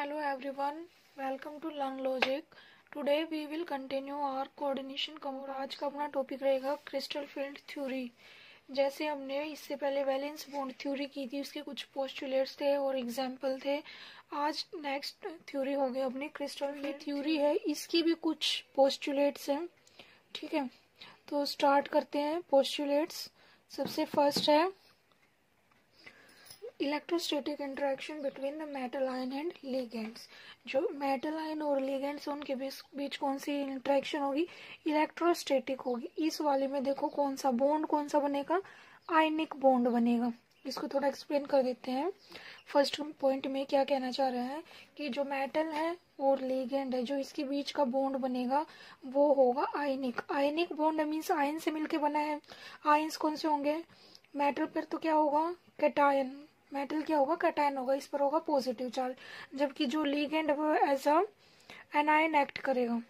Hello everyone, welcome to Learn Logic. Today we will continue our coordination और आज का अपना टॉपिक रहेगा क्रिस्टल फील्ड थ्योरी। जैसे हमने इससे पहले वैलेंस बॉन्ड थ्योरी की थी, उसके कुछ पोस्टुलेट्स थे और एग्जाम्पल थे। आज नेक्स्ट थ्योरी हो गई अपनी क्रिस्टल फील्ड थ्योरी है, इसकी भी कुछ पोस्टुलेट्स हैं। ठीक है, तो स्टार्ट करते हैं पोस्टुलेट्स। सबसे फर्स्ट है electrostatic interaction between the metal ion and ligands. जो मेटल आयन और लिगेंड्स उनके बीच कौन सी इंटरेक्शन होगी? इलेक्ट्रोस्टैटिक होगी। इस वाले में देखो कौन सा बॉन्ड बनेगा? आयनिक बॉन्ड बनेगा। इसको थोड़ा एक्सप्लेन कर देते हैं। फर्स्ट पॉइंट में क्या कहना चाह रहा है कि जो मेटल है और लिगेंड है, जो इसके बीच का बॉन्ड बनेगा वो होगा आयनिक। आयनिक बॉन्ड मीन्स आयन से मिलके बना है। आयन्स कौन से होंगे? मेटल पर तो क्या होगा? कैटायन। मेटल क्या होगा? कैटायन होगा, इस पर होगा पॉजिटिव चार्ज, जबकि जो लिगेंड है वो एज अ एनायन एक्ट करेगा।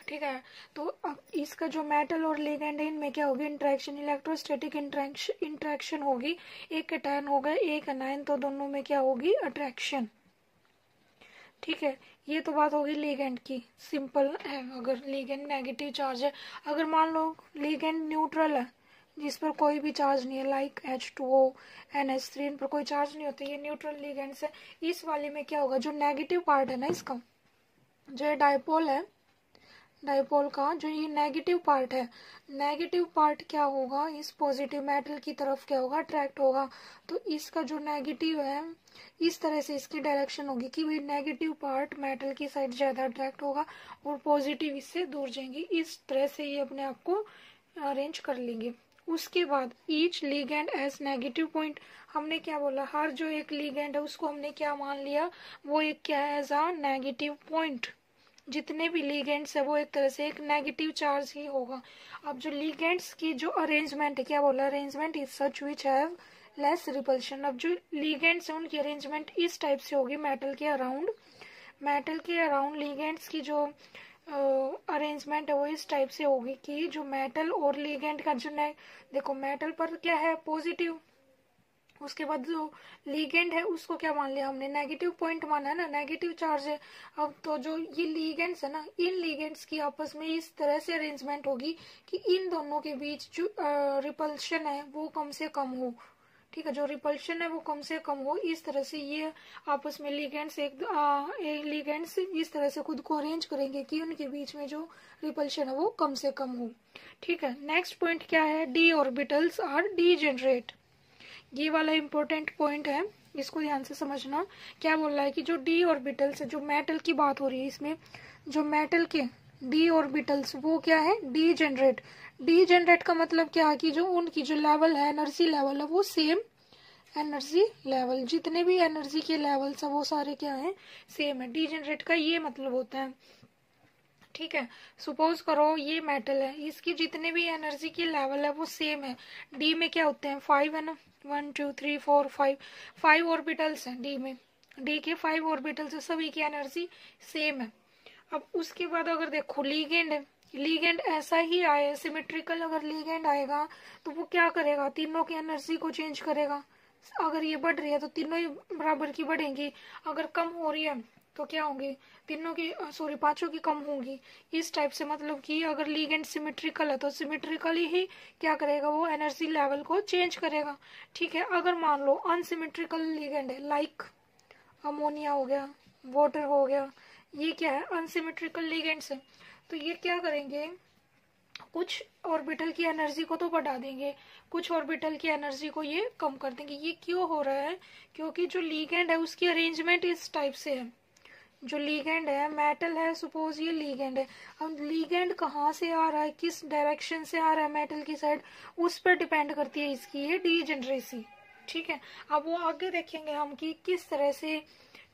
ठीक है, तो अब इसका जो मेटल और लिगेंड है इनमें क्या होगी? इंटरेक्शन, इलेक्ट्रोस्टैटिक इंटरेक्शन होगी। एक कैटायन होगा एक एनायन, तो दोनों में क्या होगी? अट्रैक्शन। ठीक है, ये तो बात होगी लिगेंड की, सिंपल है। अगर लिगेंड नेगेटिव चार्ज है, अगर मान लो लिगेंड न्यूट्रल है जिस पर कोई भी चार्ज नहीं है, लाइक H2O, NH3, इन पर कोई चार्ज नहीं होते, ये न्यूट्रल लिगेंड्स है। इस वाले में क्या होगा? जो नेगेटिव पार्ट है ना इसका, जो ये डायपोल है, डायपोल का जो ये नेगेटिव पार्ट है, नेगेटिव पार्ट क्या होगा? इस पॉजिटिव मेटल की तरफ क्या होगा? अट्रैक्ट होगा। तो इसका जो नेगेटिव है, इस तरह से इसकी डायरेक्शन होगी कि भाई नेगेटिव पार्ट मेटल की साइड ज्यादा अट्रैक्ट होगा और पॉजिटिव इससे दूर जाएंगे। इस तरह से ये अपने आप को अरेंज कर लेंगे। उसके बाद each ligand as negative point, हमने क्या बोला? हर जो एक लिगेंड है उसको हमने क्या मान लिया? वो एक क्या है? As a negative point. जितने भी लिगेंड्स है वो एक तरह से एक नेगेटिव चार्ज ही होगा। अब जो लिगेंड्स की जो अरेंजमेंट है, क्या बोला? Arrangement is such which have less repulsion. अब जो लिगेंड्स है उनकी अरेंजमेंट इस टाइप से होगी मेटल के अराउंड। मेटल के अराउंड लिगेंड्स की जो अरेंजमेंट है वो इस टाइप से होगी कि जो मेटल और लिगेंड का जो देखो मेटल पर क्या है? पॉजिटिव। उसके बाद जो लिगेंड है उसको क्या मान लिया हमने? नेगेटिव पॉइंट माना है ना, नेगेटिव चार्ज है। अब तो जो ये लिगेंड्स है ना, इन लिगेंड्स की आपस में इस तरह से अरेंजमेंट होगी कि इन दोनों के बीच जो रिपल्शन है वो कम से कम हो। ठीक है, जो रिपल्शन है वो कम से कम हो। इस तरह से ये आपस में लिगेंड्स एक लिगेंड्स इस तरह से खुद को अरेंज करेंगे कि उनके बीच में जो रिपल्शन है वो कम से कम हो। ठीक है, नेक्स्ट पॉइंट क्या है? D orbitals are degenerate. ये वाला इंपॉर्टेंट पॉइंट है, इसको ध्यान से समझना। क्या बोल रहा है कि जो डी ऑर्बिटल्स है, जो मेटल की बात हो रही है इसमें, जो मेटल के डी ऑर्बिटल्स वो क्या है? डीजेनरेट। डीजेनरेट का मतलब क्या है कि जो उनकी जो लेवल है, एनर्जी लेवल है, वो सेम एनर्जी लेवल, जितने भी एनर्जी के लेवल्स है वो सारे क्या है? सेम है। डीजेनरेट का ये मतलब होता है। ठीक है, सपोज करो ये मेटल है, इसकी जितने भी एनर्जी के लेवल है वो सेम है। डी में क्या होते हैं? 5 है ना, 1 2 3 4 5, 5 ऑर्बिटल्स हैं डी में। डी के 5 ऑर्बिटल्स है, सभी की एनर्जी सेम है। अब उसके बाद अगर देखो लिगेंड है, लिगेंड ऐसा ही आए, सिमेट्रिकल अगर लिगेंड आएगा तो वो क्या करेगा? तीनों की एनर्जी को चेंज करेगा। अगर ये बढ़ रही है तो तीनों ही बराबर की बढ़ेंगी, अगर कम हो रही है तो क्या होंगी? तीनों की सॉरी पांचों की कम होंगी। इस टाइप से मतलब कि अगर लिगेंड सिमेट्रिकल है तो सिमेट्रिकली ही क्या करेगा? वो एनर्जी लेवल को चेंज करेगा। ठीक है, अगर मान लो अनसिमेट्रिकल लिगेंड है, लाइक अमोनिया हो गया, वाटर हो गया, ये क्या है? अनसिमेट्रिकल लिगेंड्स है, तो ये क्या करेंगे? कुछ ऑर्बिटल की एनर्जी को तो बढ़ा देंगे, कुछ ऑर्बिटल की एनर्जी को ये कम कर देंगे। ये क्यों हो रहा है? क्योंकि जो लिगेंड है उसकी अरेंजमेंट इस टाइप से है। जो लिगेंड है, मेटल है, सपोज ये लिगेंड है, अब लिगेंड कहाँ से आ रहा है, किस डायरेक्शन से आ रहा है मेटल की साइड, उस पर डिपेंड करती है इसकी ये डीजेनरेसी। ठीक है, अब वो आगे देखेंगे हम कि किस तरह से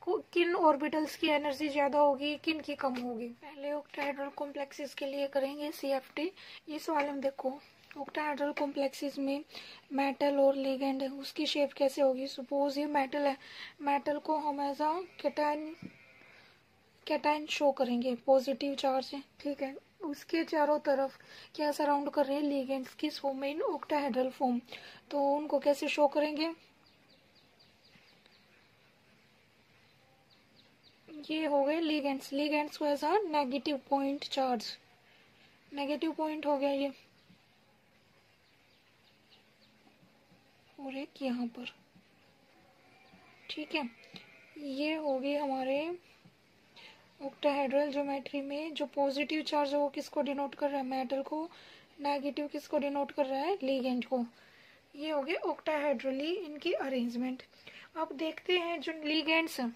किन ऑर्बिटल्स की एनर्जी ज्यादा होगी, किन की कम होगी। पहले ऑक्टाहेड्रल कॉम्प्लेक्सेस के लिए करेंगे CFT। इस वाले में देखो ऑक्टाहेड्रल कॉम्प्लेक्सेस में मेटल और लिगेंड है, उसकी शेप कैसे होगी? सपोज ये मेटल है, मेटल को हम एज अ कैटायन शो करेंगे, पॉजिटिव चार्ज है। ठीक है, उसके चारों तरफ क्या सराउंड कर रहे हैं? लिगेंड्स। किस फॉर्म में? In octahedral form. तो उनको कैसे शो करेंगे? ये हो गए लिगेंड्स। लिगेंड्स को ऐसा negative point charge, negative point हो गया ये, और एक यहाँ पर। ठीक है, ये हो गए हमारे ऑक्टाहेड्रल ज्योमेट्री में। जो पॉजिटिव चार्ज है वो किसको डिनोट कर रहा है, मेटल को, नेगेटिव किसको डिनोट कर रहा है, लिगेंड को। ये हो गए ऑक्टाहेड्रली इनकी अरेंजमेंट। अब देखते हैं जो लिगेंड्स हैं,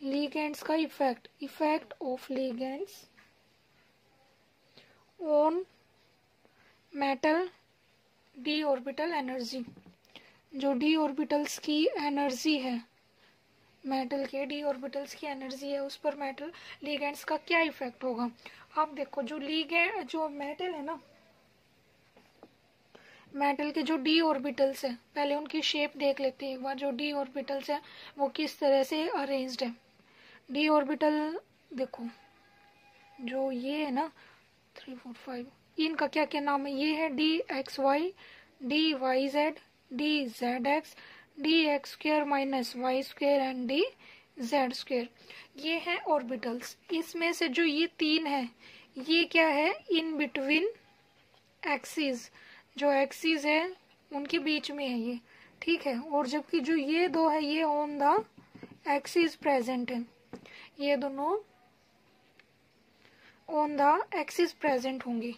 लिगेंड्स का effect of ligands on metal D orbital energy. जो डी ऑर्बिटल्स की एनर्जी है, मेटल के डी ऑर्बिटल्स की एनर्जी है, उस पर मेटल लिगेंड्स का क्या इफेक्ट होगा। आप देखो जो जो मेटल है ना, मेटल के जो डी ऑर्बिटल्स है, पहले उनकी शेप देख लेते हैं एक बार। जो डी ऑर्बिटल्स है वो किस तरह से अरेंज्ड है। डी ऑर्बिटल देखो, जो ये है ना 3 4 5, इनका क्या क्या नाम है। ये है D X Y, D Y Z, D Z X, D X square minus Y square and D Z square. ये है ऑर्बिटल्स। इसमें से जो ये तीन है, ये क्या है, इन बिटवीन एक्सिस। जो एक्सिस है उनके बीच में है ये। ठीक है, और जबकि जो ये दो है ये ऑन द एक्सिस प्रेजेंट है, ये दोनों ऑन द एक्सिस प्रेजेंट होंगी।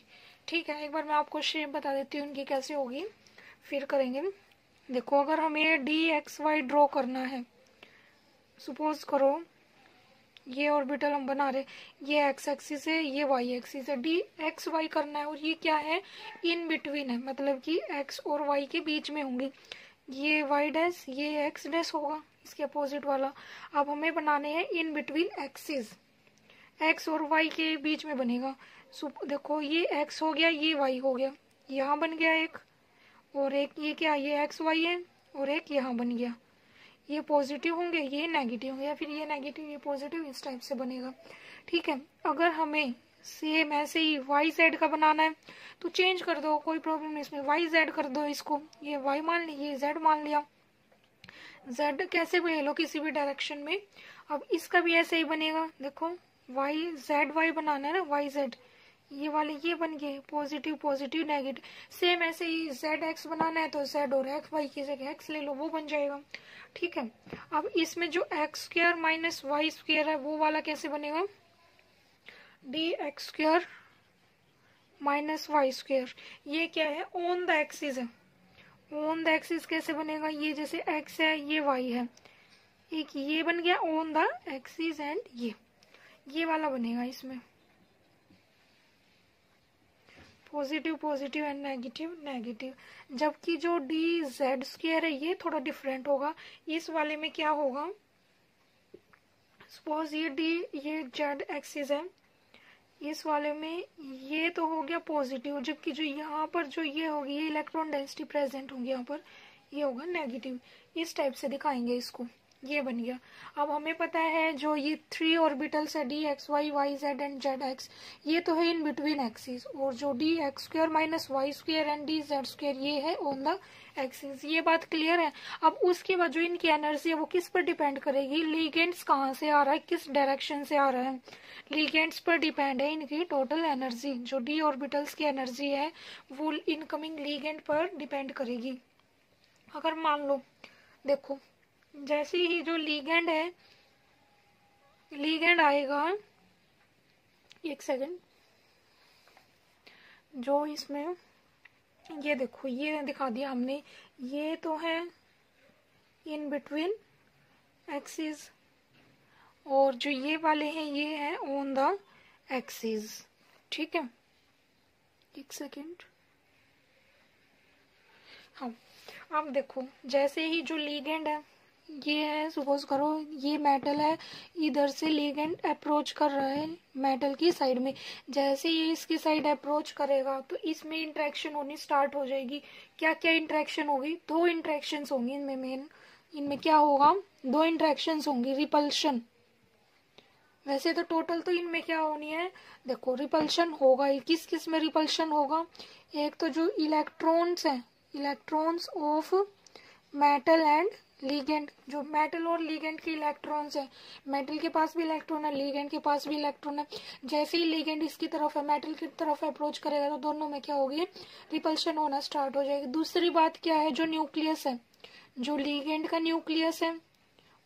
ठीक है, एक बार मैं आपको शेप बता देती हूँ उनकी कैसे होगी, फिर करेंगे। देखो, अगर हमें डी एक्स वाई ड्रॉ करना है, सपोज करो ये ऑर्बिटल हम बना रहे, ये एक्स एक्सिस है, ये वाई एक्सिस है, डी एक्स वाई करना है, और ये क्या है, इन बिटवीन है, मतलब कि एक्स और वाई के बीच में होंगे। ये वाई डैश, ये एक्स डैश होगा, इसके अपोजिट वाला। अब हमें बनाने हैं इन बिटवीन एक्सिस, एक्स और वाई के बीच में बनेगा। देखो ये एक्स हो गया, ये वाई हो गया, यहाँ बन गया एक, और एक ये क्या, ये एक्स वाई है, और एक यहाँ बन गया। ये पॉजिटिव होंगे, ये नेगेटिव होंगे, या फिर ये नेगेटिव ये पॉजिटिव, इस टाइप से बनेगा। ठीक है, अगर हमें सेम ऐसे ही वाई जेड का बनाना है तो चेंज कर दो, कोई प्रॉब्लम नहीं इसमें, वाई जेड कर दो इसको। ये वाई मान लिया, ये जेड मान लिया। जेड कैसे भी ले लो किसी भी डायरेक्शन में। अब इसका भी ऐसे ही बनेगा। देखो वाई जेड वाई बनाना है ना, वाई जेड, ये वाले ये बन गए पॉजिटिव पॉजिटिव नेगेटिव। सेम ऐसे ही जेड एक्स बनाना है तो जेड और एक्स वाई की जगह एक्स ले लो, वो बन जाएगा। ठीक है, अब इसमें जो X square minus Y square है वो वाला कैसे बनेगा, D X square minus Y square. ये क्या है, ऑन द एक्सिस है। ऑन द एक्सिस कैसे बनेगा, ये जैसे एक्स है ये वाई है, एक ये बन गया ऑन द एक्सिस, एंड ये वाला बनेगा इसमें positive positive and negative negative. जबकि जो डी जेड स्क्वायर है ये थोड़ा डिफरेंट होगा। इस वाले में क्या होगा, सपोज ये डी ये जेड एक्सिस है, इस वाले में ये तो हो गया पॉजिटिव, जबकि जो यहाँ पर जो ये होगी, ये इलेक्ट्रॉन डेंसिटी प्रेजेंट होगी यहाँ पर, ये होगा नेगेटिव। इस टाइप से दिखाएंगे इसको, ये बन गया। अब हमें पता है जो ये 3 ऑर्बिटल्स है, D X Y Y Z and Z X, ये तो है इन बिटवीन एक्सिस, और जो D X square minus Y square and D Z square ये है ऑन द एक्सिस। ये बात क्लियर है। अब उसके बाद जो इनकी एनर्जी है वो किस पर डिपेंड करेगी, लिगेंड्स कहाँ से आ रहा है, किस डायरेक्शन से आ रहा है, लिगेंड्स पर डिपेंड है इनकी टोटल एनर्जी। जो डी ऑर्बिटल्स की एनर्जी है वो इनकमिंग लिगेंड पर डिपेंड करेगी। अगर मान लो देखो, जैसे ही जो लिगेंड है, लिगेंड आएगा, एक सेकंड, जो इसमें ये देखो ये दिखा दिया हमने, ये तो है इन बिटवीन एक्सिस, और जो ये वाले हैं ये है ऑन द एक्सिस। ठीक है, एक सेकंड, हाँ। अब देखो जैसे ही जो लिगेंड है ये है, सपोज करो ये मेटल है, इधर से लिगेंड अप्रोच कर रहा है मेटल की साइड में, जैसे ये इसकी साइड अप्रोच करेगा तो इसमें इंटरेक्शन होनी स्टार्ट हो जाएगी। क्या क्या इंटरेक्शन होगी, 2 इंटरेक्शंस होंगी इनमें। मेन इनमें क्या होगा, 2 इंटरेक्शंस होंगी। रिपल्शन, वैसे तो टोटल तो इनमें क्या होनी है, देखो रिपल्शन होगा, किस किस में रिपल्शन होगा, एक तो जो इलेक्ट्रॉन्स हैं, electrons of metal and ligand, जो मेटल और लीगेंड के इलेक्ट्रॉन्स है, मेटल के पास भी इलेक्ट्रॉन है, लीगेंड के पास भी इलेक्ट्रॉन है। जैसे ही लीगेंड इसकी तरफ है, मेटल की तरफ अप्रोच करेगा तो दोनों में क्या होगी, रिपल्शन होना स्टार्ट हो जाएगी। दूसरी बात क्या है, जो न्यूक्लियस है, जो लीगेंड का न्यूक्लियस है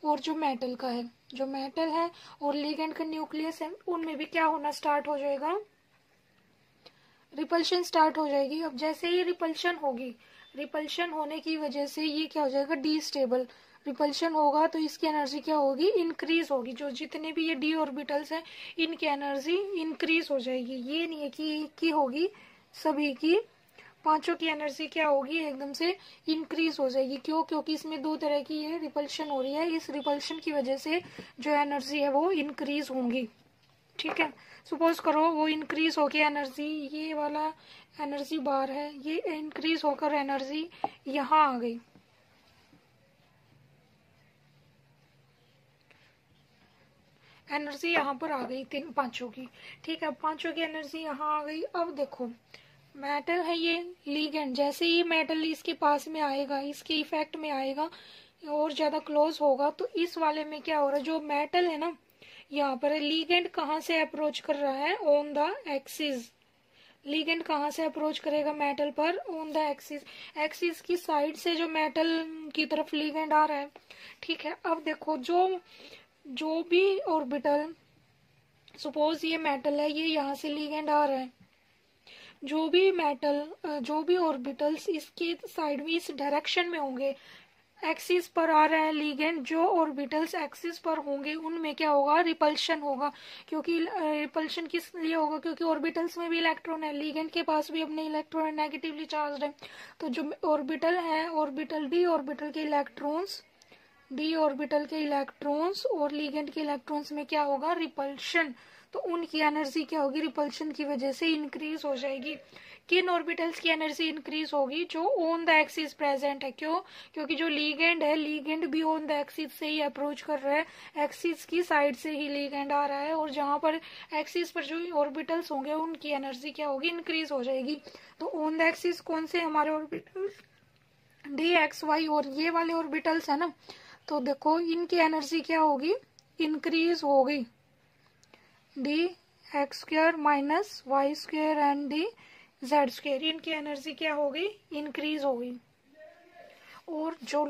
और जो मेटल का है, जो मेटल है और लीगेंड का न्यूक्लियस है, उनमें भी क्या होना स्टार्ट हो जाएगा, रिपल्शन स्टार्ट हो जाएगी। अब जैसे ही रिपल्शन होगी, रिपल्शन होने की वजह से ये क्या हो जाएगा, डी स्टेबल। रिपल्शन होगा तो इसकी एनर्जी क्या होगी, इंक्रीज होगी। जो जितने भी ये डी ऑर्बिटल्स हैं इनकी एनर्जी इंक्रीज हो जाएगी। ये नहीं है कि होगी, सभी की पांचों की एनर्जी क्या होगी, एकदम से इंक्रीज हो जाएगी। क्यों, क्योंकि इसमें दो तरह की ये रिपल्शन हो रही है, इस रिपल्शन की वजह से जो एनर्जी है वो इंक्रीज होंगी। ठीक है, सपोज करो वो इंक्रीज होकर एनर्जी, ये वाला एनर्जी बार है, ये इंक्रीज होकर एनर्जी यहाँ आ गई, एनर्जी यहाँ पर आ गई तीन पांचों की। ठीक है, पांचों की एनर्जी यहाँ आ गई। अब देखो मेटल है ये लीगेंड, जैसे ही मेटल इसके पास में आएगा, इसके इफेक्ट में आएगा और ज्यादा क्लोज होगा, तो इस वाले में क्या हो रहा है, जो मेटल है ना यहाँ पर, लीगेंड कहाँ से अप्रोच कर रहा है, ऑन द एक्सिस। लीगेंड कहाँ से अप्रोच करेगा मेटल पर, ऑन द एक्सिस। एक्सिस की साइड से जो मेटल की तरफ लीगेंड आ रहा है। ठीक है, अब देखो जो भी ऑर्बिटल, सपोज ये मेटल है, ये यहाँ से लीगेंड आ रहा है, जो भी मेटल, जो भी ऑर्बिटल्स इसके साइड में इस डायरेक्शन में होंगे, एक्सिस पर आ रहा है लीगेंड, जो ऑर्बिटल्स एक्सिस पर होंगे उनमें क्या होगा, रिपल्शन होगा। क्योंकि रिपल्शन किस लिए होगा, क्योंकि ऑर्बिटल्स में भी इलेक्ट्रॉन है, लीगेंड के पास भी अपने इलेक्ट्रॉन नेगेटिवली चार्ज है। तो जो ऑर्बिटल है, ऑर्बिटल डी ऑर्बिटल के इलेक्ट्रॉन्स, डी ऑर्बिटल के इलेक्ट्रॉन्स और लीगेंड के इलेक्ट्रॉन्स में क्या होगा, रिपल्शन। तो उनकी एनर्जी क्या होगी, रिपल्शन की वजह से इंक्रीज हो जाएगी। किन ऑर्बिटल्स की एनर्जी इंक्रीज होगी, जो ऑन द एक्सिस प्रेजेंट है। क्यों, क्योंकि जो लीगेंड है, लीगेंड भी ऑन द एक्सिस से ही अप्रोच कर रहा है, एक्सिस की साइड से ही लीगेंड आ रहा है, और जहां पर एक्सिस पर जो ऑर्बिटल्स होंगे उनकी एनर्जी क्या होगी, इंक्रीज हो जाएगी। तो ऑन द एक्सिस कौन से हमारे ऑर्बिटल्स, डी एक्स वाई, और ये वाले ऑर्बिटल्स है ना, तो देखो इनकी एनर्जी क्या होगी, इंक्रीज होगी। D X square minus Y square and D Z square, इनकी एनर्जी क्या होगी, इंक्रीज होगी। और जो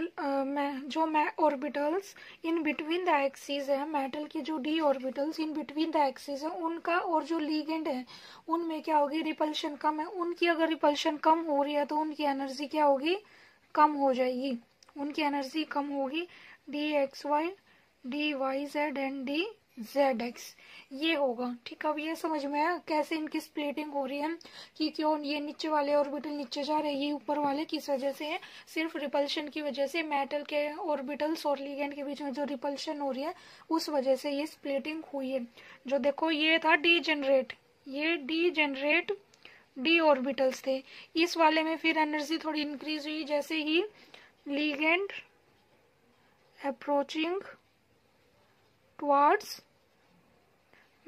orbitals in between the axis है, मेटल के जो D orbitals in between the axis है उनका, और जो लीगेंड है उनमें क्या होगी, रिपल्शन कम है। उनकी अगर रिपल्शन कम हो रही है तो उनकी एनर्जी क्या होगी, कम हो जाएगी, उनकी एनर्जी कम होगी। D X Y, D Y Z and D Z X, ये होगा। ठीक, अब ये समझ में आया कैसे इनकी स्प्लिटिंग हो रही है, कि क्यों ये नीचे वाले ऑर्बिटल नीचे जा रहे हैं, ये ऊपर वाले किस वजह से है, सिर्फ रिपल्शन की वजह से। मेटल के ऑर्बिटल्स और लिगेंड के बीच में जो रिपल्शन हो रही है उस वजह से ये स्प्लिटिंग हुई है। जो देखो ये था डी जनरेट, ये डी जनरेट डी ऑर्बिटल्स थे। इस वाले में फिर एनर्जी थोड़ी इंक्रीज हुई जैसे ही लिगेंड अप्रोचिंग टुवर्ड्स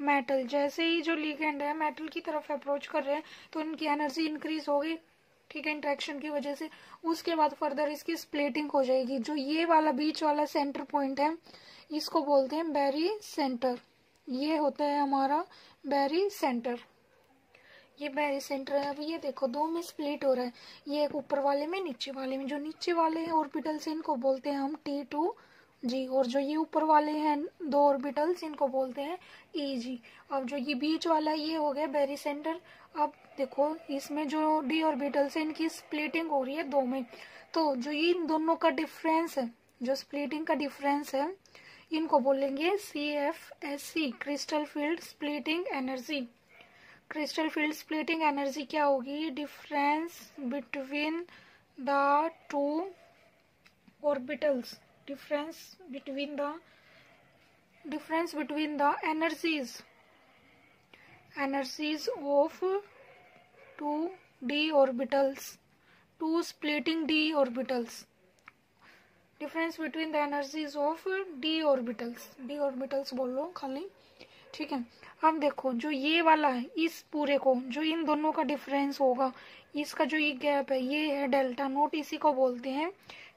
मेटल, जैसे ही जो लिगेंड है मेटल की तरफ अप्रोच कर रहे हैं तो इनकी एनर्जी इंक्रीज हो गई। ठीक है, इंट्रैक्शन की वजह से। उसके बाद फर्दर इसकी स्प्लिटिंग हो जाएगी। जो ये वाला बीच वाला सेंटर पॉइंट है इसको बोलते हैं बैरी सेंटर, ये होता है हमारा बैरी सेंटर, ये बैरी सेंटर है। अब ये देखो दो में स्प्लिट हो रहा है, ये एक ऊपर वाले में, नीचे वाले में। जो नीचे वाले हैं ऑर्बिटल्स इनको बोलते हैं हम T2G, और जो ये ऊपर वाले हैं दो ऑर्बिटल्स इनको बोलते हैं EG। अब जो ये बीच वाला ये हो गया बैरी सेंटर। अब देखो इसमें जो डी ऑर्बिटल्स है इनकी स्प्लिटिंग हो रही है दो में, तो जो इन दोनों का डिफरेंस है, जो स्प्लिटिंग का डिफरेंस है, इनको बोलेंगे CFSE, crystal field splitting energy. Crystal field splitting energy क्या होगी, difference between the two orbitals, difference between the energies of two d orbitals, two splitting d orbitals, difference between the energies of d orbitals बोल लो खाली। ठीक है, अब देखो जो ये वाला है, इस पूरे को जो इन दोनों का डिफरेंस होगा, इसका जो ये गैप है ये है डेल्टा नोट, इसी को बोलते हैं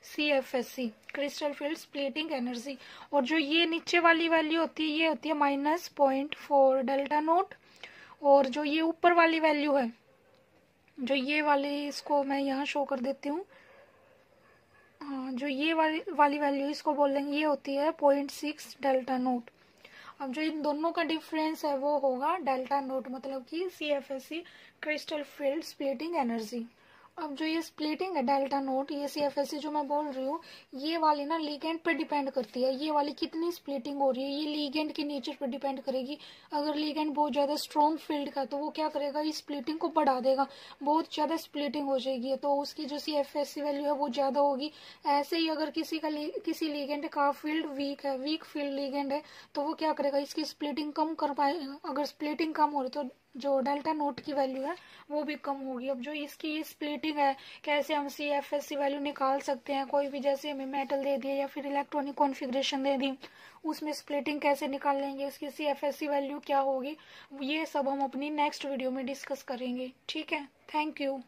CFSE, crystal field splitting energy. और जो ये नीचे वाली वैल्यू होती है ये होती है -0.4 डेल्टा नोट। और जो ये ऊपर वाली वैल्यू है, जो ये वाली, इसको मैं यहाँ शो कर देती हूँ। हाँ, जो ये वाली वैल्यू इसको बोल देंगे, ये होती है 0.6 डेल्टा नोट। अब जो इन दोनों का डिफरेंस है वो होगा डेल्टा नोट, मतलब कि CFSE, crystal field splitting energy. अब जो ये स्प्लिटिंग है डेल्टा नोट, ये CFSE जो मैं बोल रही हूँ, ये वाली ना लिगेंड पे डिपेंड करती है। ये वाली कितनी स्प्लिटिंग हो रही है ये लिगेंड के नेचर पे डिपेंड करेगी। अगर लिगेंड बहुत ज्यादा स्ट्रॉन्ग फील्ड का तो वो क्या करेगा, इस स्प्लिटिंग को बढ़ा देगा, बहुत ज्यादा स्प्लिटिंग हो जाएगी तो उसकी जो CFSE वैल्यू है वो ज्यादा होगी। ऐसे ही अगर किसी लिगेंड का फील्ड वीक है, वीक फील्ड लिगेंड है, तो वो क्या करेगा, इसकी स्प्लिटिंग कम कर पाएगा। अगर स्प्लिटिंग कम हो रही तो जो डेल्टा नोट की वैल्यू है वो भी कम होगी। अब जो इसकी स्प्लिटिंग है, कैसे हम CFSE वैल्यू निकाल सकते हैं, कोई भी जैसे हमें मेटल दे दिया या फिर इलेक्ट्रॉनिक कॉन्फ़िगरेशन दे दी, उसमें स्प्लिटिंग कैसे निकाल लेंगे, उसकी CFSE वैल्यू क्या होगी, ये सब हम अपनी नेक्स्ट वीडियो में डिस्कस करेंगे। ठीक है, थैंक यू।